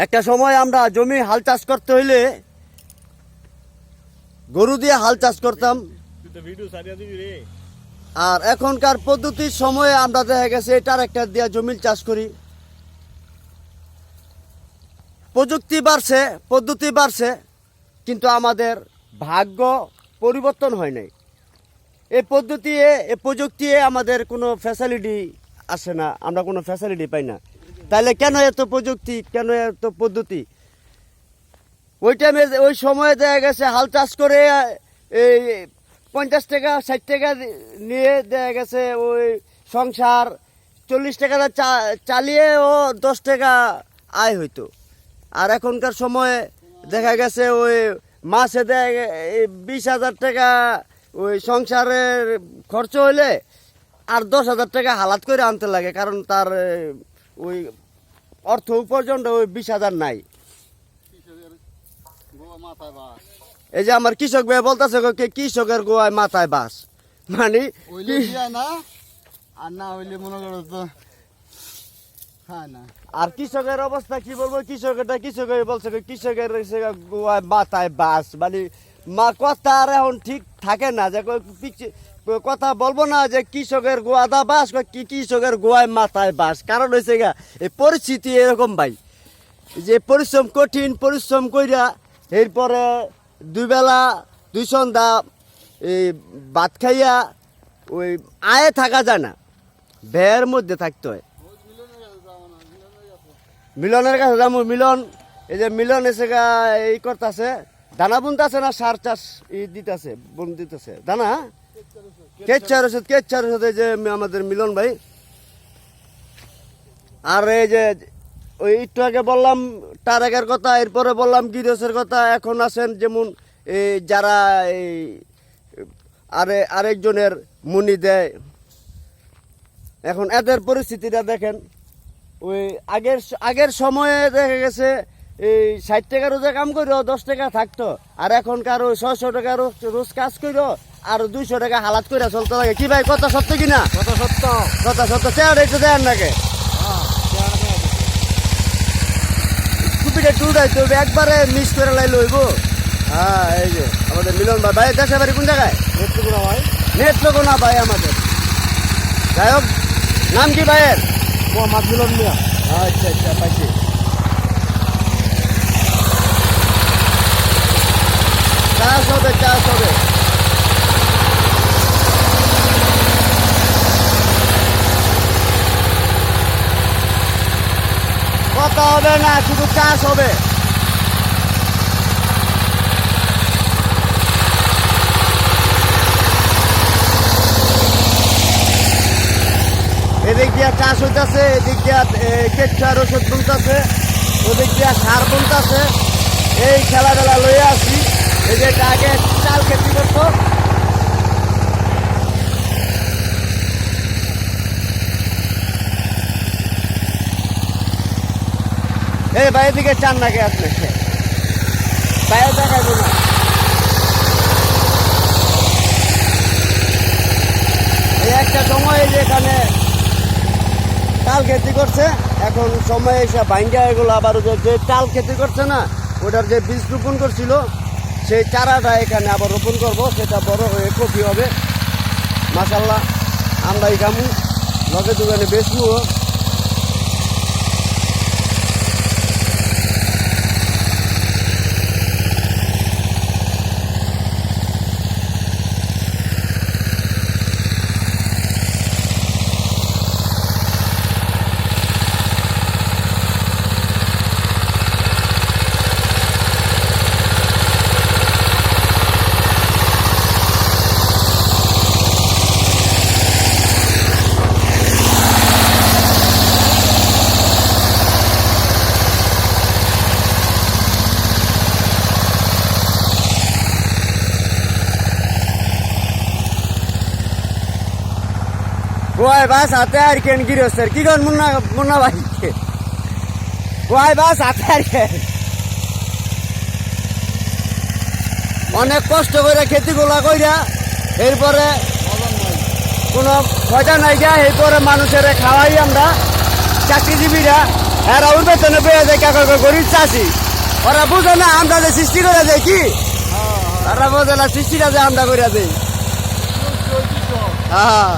একটা সময় আমরা জমি হাল চাষ করতে হইলে গরু দিয়ে হাল চাষ করতাম, আর এখনকার পদ্ধতির সময়ে আমরা দেখা গেছে ট্রাক্টর দিয়ে জমি চাষ করি। প্রযুক্তি বাড়ছে, পদ্ধতি বাড়ছে, কিন্তু আমাদের ভাগ্য পরিবর্তন হয় নাই। এই প্রযুক্তি আমাদের কোনো ফ্যাসিলিটি আসে না, আমরা কোনো ফ্যাসিলিটি পাই না। তাহলে কেন এত প্রযুক্তি, কেন এত পদ্ধতি? ওই টাইমে ওই সময়ে দেখা গেছে হাল চাষ করে এই 50 টাকা 60 টাকা নিয়ে দেখা গেছে ওই সংসার 40 টাকা চালিয়ে ও 10 টাকা আয় হইতো। আর এখনকার সময়ে দেখা গেছে ওই মাসে 20,000 টাকা ওই সংসারের খরচ হইলে আর 10,000 টাকা হালাত করে আনতে লাগে, কারণ তার ওই অর্থ উপার্জনটা ওই 20,000 নাই। এই যে আমার কৃষক ভাই বলতেছে কৃষকের গোয়ায় মাথায় বাস, মানে আর কৃষকের অবস্থা কি বলবো, কৃষকের বলছে কৃষকের গোয়ায় মাথায় বাস, মানে কথা আর এখন ঠিক থাকে না, যে কথা বলবো না যে কৃষকের গোয়াদা বাস, কৃষকের গোয়ায় মাথায় বাস। কারণ হয়েছে গা এই পরিস্থিতি এরকম ভাই, যে পরিশ্রম কঠিন পরিশ্রম কইরা এরপরে 2 বেলা 2 সন্ধ্যা এই ভাত খাইয়া ওই আয়ে থাকা যায় না, ব্যয়ের মধ্যে থাকতে হয়। মিলনের কাছে যাবো, মিলন এই যে মিলন এসে এই করতেছে, দানা বুনতেছে না সার চাষ দিতেছে, বুন দিতেছে দানা কেচার ওষুধ এই যে আমাদের মিলন ভাই। আর এই যে ওই একটু আগে বললাম টারেকের কথা, এরপরে বললাম গিরসের কথা। এখন আছেন যেমন এই যারা এই আরেকজনের মুনি দেয়, এখন এদের পরিস্থিতিটা দেখেন। ওই আগের সময়ে দেখা গেছে এই 60 টাকা রোজে কাম করো 10 টাকা থাকতো, আর এখনকার ওই 600 টাকা রোজ কাজ করো আর 200 টাকা হালাত করে চলতে লাগে। কি ভাই কথা সত্য কিনা? কথা সত্য। চেয়ার একটু দেন নাকি টুপিটা টুটাই তো একবারে মিস করে লাইল হইব। হ্যাঁ, এই যে আমাদের মিলন ভাই। ভাই দেশে বাড়ি কোন জায়গায়? নেত্রকোনা ভাই। নেত্রকোনা ভাই আমাদের। যাই হোক, নাম কি ভাইয়ের? মোহাম্মদ মিলন মিয়া। আচ্ছা আচ্ছা, পাইছি। চাষ হবে, চাষ হবে। কথা হবে না, শুধু চাষ হবে। এদিক দিয়া চাষ হইতেছে, এদিক দিয়া কেঁচার ওষুধ বুনতেছে, ওদিক দিয়া সার বুনতেছে। এই খেলাধুলা লইয়া আসি। এই যে আগে চাল খেতি করতো, এই বাইরের দিকে চান নাকি আপনি? বাইরে দেখাবো না। এই একটা সময় যে এখানে চাল খেতি করছে, এখন সময় এসে ভাঙ্গা এগুলো আবার যে চাল খেতি করছে না, ওটার যে বীজ রোপণ করছিল সেই চারাটা এখানে আবার রোপণ করব, সেটা বড় হয়ে কফি হবে। মাশাআল্লাহ, আমরা এই কামু লগে দোকানে বেচবো। গোয়াই বাস হাতে আর কেন গিরস্তের কি কর মুন্না ভাই, গোয়াই বাস হাতে আর কেন অনেক কষ্ট করে খেতিগুলা কইরা এরপরে কোনো মজা নাই গা, এরপরে মানুষের খাওয়াই আমরা চাকরিজীবীরা। এরা ওর বেতনে পেয়ে যায় কাকা গরিব চাষি ওরা বুঝে না আমরা যে সৃষ্টি করে দেয় কি ওরা বোঝে না সৃষ্টিটা যে আমরা করে দেই হ্যাঁ